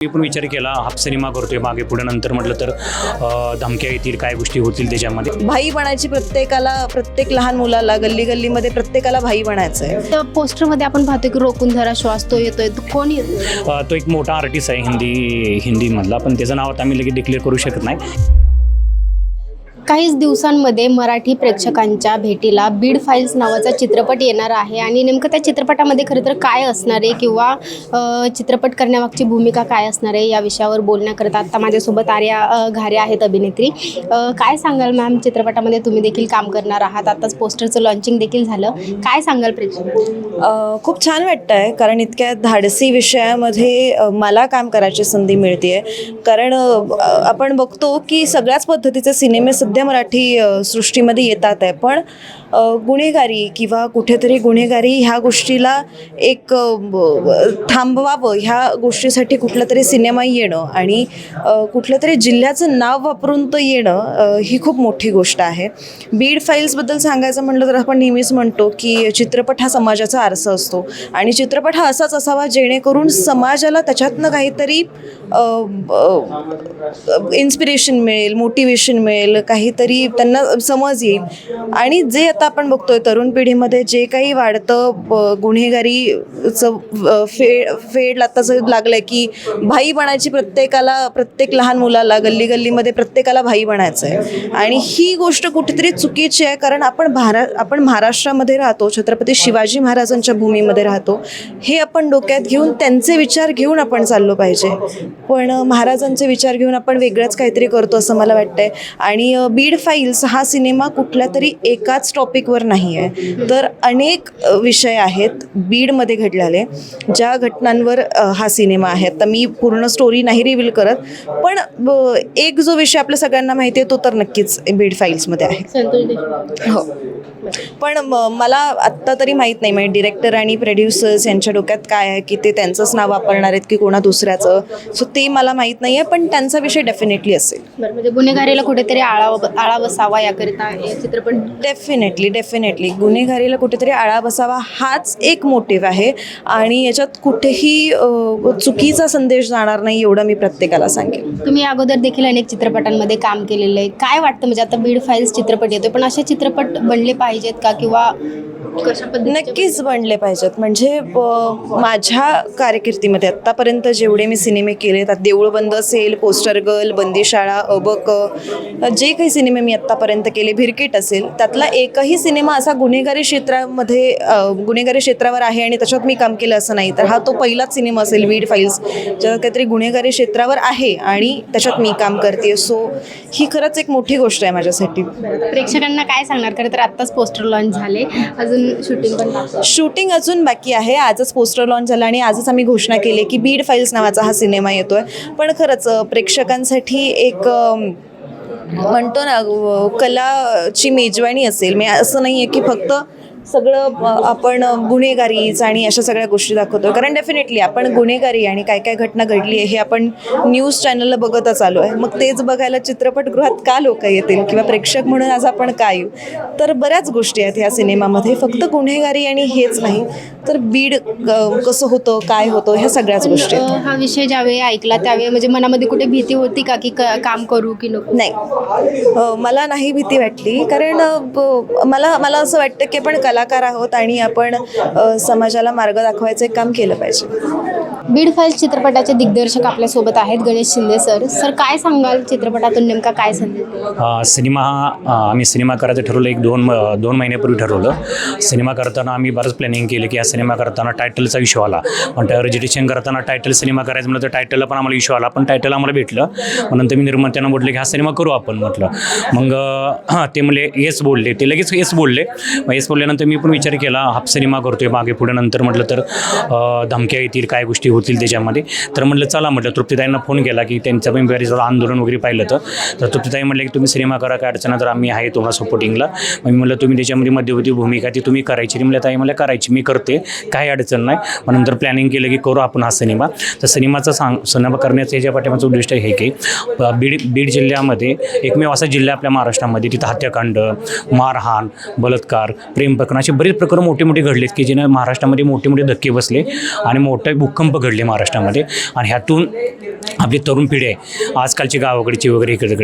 मी पण विचार केला हाफ सिनेमा करतोय मागे पुढे नंतर म्हटलं तर धमक्या येतील काय गोष्टी होतील त्याच्यामध्ये. भाई बनायची प्रत्येकाला, प्रत्येक लहान मुलाला गल्ली गल्लीमध्ये प्रत्येकाला भाई बनायचं आहे. त्या पोस्टरमध्ये आपण पाहतो की रोखून धरा श्वास, तो येतोय, तो कोण येतोय? तो एक मोठा आर्टिस्ट आहे हिंदीमधला, पण त्याचं नाव आता आम्ही लगेच डिक्लेअर करू शकत नाही. काहीच दिवसांमध्ये मराठी प्रेक्षकांच्या भेटीला बीड फाईल्स नावाचा चित्रपट येणार आहे आणि नेमकं त्या चित्रपटामध्ये खरं तर काय असणार आहे किंवा चित्रपट करण्यामागची भूमिका काय असणार आहे या विषयावर बोलण्याकरता आत्ता माझ्यासोबत आर्या घारे आहेत, अभिनेत्री. काय सांगाल मॅम, चित्रपटामध्ये तुम्ही देखील काम करणार आहात, आत्ताच पोस्टरचं लॉन्चिंग देखील झालं, काय सांगाल प्रेक्षक? खूप छान वाटतं आहे, कारण इतक्या धाडसी विषयामध्ये मला काम करायची संधी मिळते आहे. कारण आपण बघतो की सगळ्याच पद्धतीचे सिनेमे सध्या मराठी सृष्टीमध्ये येतात आहे, पण गुन्हेगारी किंवा कुठेतरी गुन्हेगारी ह्या गोष्टीला एक थांबवावं, ह्या गोष्टीसाठी कुठला तरी सिनेमा येणं आणि कुठलं तरी जिल्ह्याचं नाव वापरून तो येणं ही खूप मोठी गोष्ट आहे. बीड फाईल्सबद्दल सांगायचं म्हटलं तर आपण नेहमीच म्हणतो की चित्रपट हा समाजाचा आरसा असतो आणि चित्रपट हा असाच असावा जेणेकरून समाजाला त्याच्यातनं काहीतरी इन्स्पिरेशन मिळेल, मोटिवेशन मिळेल, काहीतरी त्यांना समज येईल. आणि जे आता आपण बघतोय तरुण पिढीमध्ये जे काही वाढतं गुन्हेगारीचं फेड आताच लागलं आहे की भाई बनायची प्रत्येकाला, प्रत्येक लहान मुलाला गल्ली गल्लीमध्ये प्रत्येकाला भाई बनायचं आहे. आणि ही गोष्ट कुठेतरी चुकीची आहे, कारण आपण महाराष्ट्रामध्ये राहतो, छत्रपती शिवाजी महाराजांच्या भूमीमध्ये राहतो. हे आपण डोक्यात घेऊन त्यांचे विचार घेऊन आपण चाललो पाहिजे, पण महाराजांचे विचार घेऊन आपण वेगळंच काहीतरी करतो असं मला वाटतंय. आणि बीड फाईल्स हा सिनेमा कुठल्या तरी एकाच टॉपिकवर नाही आहे, तर अनेक विषय आहेत बीडमध्ये घडलेले ज्या घटनांवर हा सिनेमा आहे. आता मी पूर्ण स्टोरी नाही रिव्हील करत, पण एक जो विषय आपल्या सगळ्यांना माहिती आहे तो तर नक्कीच बीड फाईल्समध्ये आहे. हो, पण मला आत्ता तरी माहीत नाही, म्हणजे डिरेक्टर आणि प्रोड्युसर्स यांच्या डोक्यात काय आहे की ते त्यांचंच नाव वापरणार आहेत की कोणा दुसऱ्याचं, सो ते मला माहीत नाही आहे, पण त्यांचा विषय डेफिनेटली असेल. बरं, म्हणजे गुन्हेगारीला कुठेतरी आळा बसावा याकरिता हे चित्रपट. डेफिनेटली गुन्हेगारीला कुठेतरी आळा बसावा हाच एक मोटिव्ह आहे आणि याच्यात कुठेही चुकीचा संदेश जाणार नाही एवढं मी प्रत्येकाला सांगेन. तुम्ही अगोदर देखील अनेक चित्रपटांमध्ये काम केलेलं आहे, काय वाटतं म्हणजे आता बीड फाईल्स चित्रपट येतोय, पण असे चित्रपट बनले पाहिजेत का किंवा कशा पद्धतीने? नक्कीच बनले पाहिजेत. म्हणजे माझ्या कारकिर्दीमध्ये आत्तापर्यंत जेवढे मी सिनेमे केले, त्यात देऊळ बंद असेल, पोस्टर गर्ल, बंदीशाळा, अबक, जे काही सिनेमे मी आत्तापर्यंत केले, भिरकेट असेल, त्यातला एकही सिनेमा असा गुन्हेगारी क्षेत्रावर आहे आणि त्याच्यात मी काम केलं असं नाही. तर हा तो पहिलाच सिनेमा असेल बीड फाईल्स ज्यात काहीतरी गुन्हेगारी क्षेत्रावर आहे आणि त्याच्यात मी काम करते. सो ही खरंच एक मोठी गोष्ट आहे माझ्यासाठी. प्रेक्षकांना काय सांगणार? खरं तर आत्ताच पोस्टर लॉन्च झाले, अजून शूटिंग अजून बाकी आहे. आजच पोस्टर लॉन्च झालं आणि आजच आम्ही घोषणा केली की बीड फाईल्स नावाचा हा सिनेमा येतोय. पण खरंच प्रेक्षकांसाठी एक म्हणतो ना कलाची मेजवानी असेल. म्हणजे असं नाही आहे की फक्त सगळं आपण गुन्हेगारीच आणि अशा सगळ्या गोष्टी दाखवतो, कारण डेफिनेटली आपण गुन्हेगारी आणि काय काय घटना घडली आहे हे आपण न्यूज चॅनलला बघतच आलो आहे. मग तेच बघायला चित्रपटगृहात का लोक येतील किंवा प्रेक्षक म्हणून आज आपण काय येऊ? तर बऱ्याच गोष्टी आहेत ह्या सिनेमामध्ये, फक्त गुन्हेगारी आणि हेच नाही तर बीड कसं होतं, काय होतं, ह्या सगळ्याच गोष्टी आहेत. हा विषय ज्यावेळी ऐकला त्यावेळी म्हणजे मनामध्ये कुठे भीती होती का की काम करू की नको? नाही, मला नाही भीती वाटली, कारण मला असं वाटतं की आपण कलाकार आहोत आणि आपण समाजाला मार्ग दाखवायचं एक काम केलं पाहिजे. बीड फाईल्स चित्रपटाचे दिग्दर्शक आपल्यासोबत आहेत, गणेश शिंदे सर. सर, काय सांगाल चित्रपटातून नेमका काय संदेश? सिनेमा आम्ही सिनेमा करायचं ठरवलं एक दोन महिन्यापूर्वी ठरवलं. सिनेमा करताना आम्ही बरंच प्लॅनिंग केलं की हा सिनेमा करताना टायटलचा इश्यू आला, पण रजिस्ट्रेशन करताना टायटल सिनेमा करायचं म्हटलं तर टायटलला पण आम्हाला इश्यू आला, पण टायटल आम्हाला भेटलं. मग नंतर मी निर्मात्यांना म्हटलं की हा सिनेमा करू आपण म्हटलं. मग ते म्हणले येस बोलले, ते लगेच येस बोलले. मग येस बोलल्यानंतर मी पण विचार केला हाफ सिनेमा करतोय मागे पुढे नंतर म्हटलं तर धमक्या येतील काय गोष्टी होतील त्याच्यामध्ये. तर म्हटलं चला, म्हटलं तृप्तीताईंना फोन केला की त्यांचं पण बरेच आंदोलन वगैरे पाहिलं तर तृप्तीताई म्हटलं की तुम्ही सिनेमा करा, काय अडचण तर आम्ही आहे तुम्हाला सपोर्टिंगला. मग मी म्हटलं तुम्ही त्याच्यामध्ये मध्यवर्ती भूमिका ती तुम्ही करायची. म्हणलं ताई मला करायची, मी करते, काही अडचण नाही. मग नंतर प्लॅनिंग केलं की करू आपण हा सिनेमा. तर सिनेमा करण्याचं याच्या पाठीमागचं उद्दिष्ट हे की बीड जिल्ह्यामध्ये एकमेव असा जिल्हा आपल्या महाराष्ट्रामध्ये तिथं हत्याकांड, मारहाण, बलात्कार, प्रेम प्रकरण असे बरेच प्रकरण मोठे मोठे घडलेत की ज्याने महाराष्ट्रामध्ये मोठे मोठे धक्के बसले आणि मोठे भूकंप घडले महाराष्ट्रामध्ये. आणि ह्यातून आपली तरुण पिढी आहे आजकालची गावाकडची वगैरे इकडे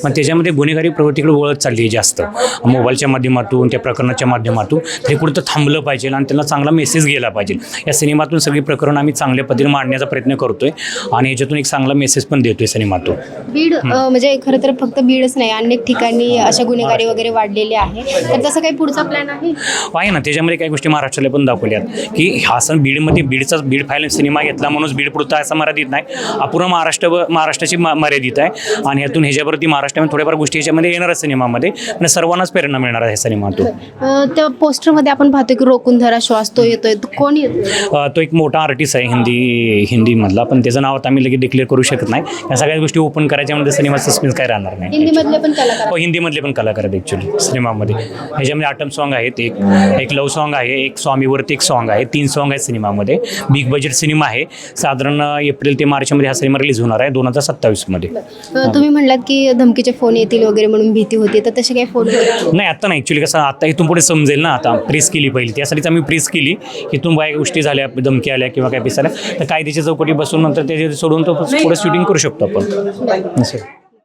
पण त्याच्यामध्ये गुन्हेगारी प्रवृत्तीकडे वळत चालली आहे जास्त. मोबाईलच्या माध्यमातून त्या प्रकरणाच्या माध्यमातून ते कुठं थांबलं पाहिजे आणि त्यांना चांगला मेसेज गेला पाहिजे. या सिनेमातून सगळी प्रकरण आम्ही चांगल्या पद्धतीने मांडण्याचा प्रयत्न करतोय आणि याच्यातून एक चांगला मेसेज पण देतोय सिनेमातून. बीड म्हणजे खरं तर फक्त बीडच नाही, अनेक ठिकाणी अशा गुन्हेगारी वगैरे वाढलेले आहे. तर तसं काही पुढचा प्लॅन आहे ना. त्याच्यामध्ये काही गोष्टी महाराष्ट्राला पण दाखवल्यात की हा सण बीडमध्ये बीड फाईल सिनेमा घेतला म्हणून बीड पुरता असं मर्यादित नाही, हा पूर्ण महाराष्ट्राची मर्यादित आहे. आणि यातून ह्याच्यावरती महाराष्ट्रामध्ये थोड्याफार गोष्टी ह्याच्यामध्ये येणारच सिनेमामध्ये आणि सर्वांनाच प्रेरणा मिळणार आहे सिनेमातून. त्या पोस्टरमध्ये आपण पाहतो की रोखून धरा श्वास तो येतोय, तो कोण येतोय? तो एक मोठा आर्टिस्ट आहे हिंदीमधला, पण त्याचं नाव आता आम्ही लगेच डिक्लेअर करू शकत नाही. या सगळ्या गोष्टी ओपन करायच्यामध्ये सिनेमा सस्पेन्स काय राहणार नाही. हिंदीमधले पण कलाकार हिंदीमधले पण कलाकार आहेत ॲक्च्युली सिनेमामध्ये. ह्याच्यामध्ये आटम सॉन्ग आहेत, एक लव्ह सॉन्ग आहे, एक स्वामीवरती एक सॉन्ग आहे, 3 सॉन्ग आहेत सिनेमामध्ये. बिग बजेट सिनेमा आहे. साधारण एप्रिल ते मार्चमध्ये हा सिनेमा रिलीज होणार आहे 2027मध्ये. तुम्ही म्हणलात की धमकीचे फोन येतील वगैरे म्हणून भीती होती, तर तसे काही फोन नाही आता नाही. ॲक्च्युली कसं आता इथून पुढे समजेल ना, आता प्रेस केली पहिली, त्यासाठीच आम्ही प्रेस केली. इथून काय गोष्टी झाल्या, धमकी आल्या किंवा काय पिसाल्या तर कायद्याच्या चौकटी बसून नंतर ते सोडून तो पुढे शूटिंग करू शकतो आपण.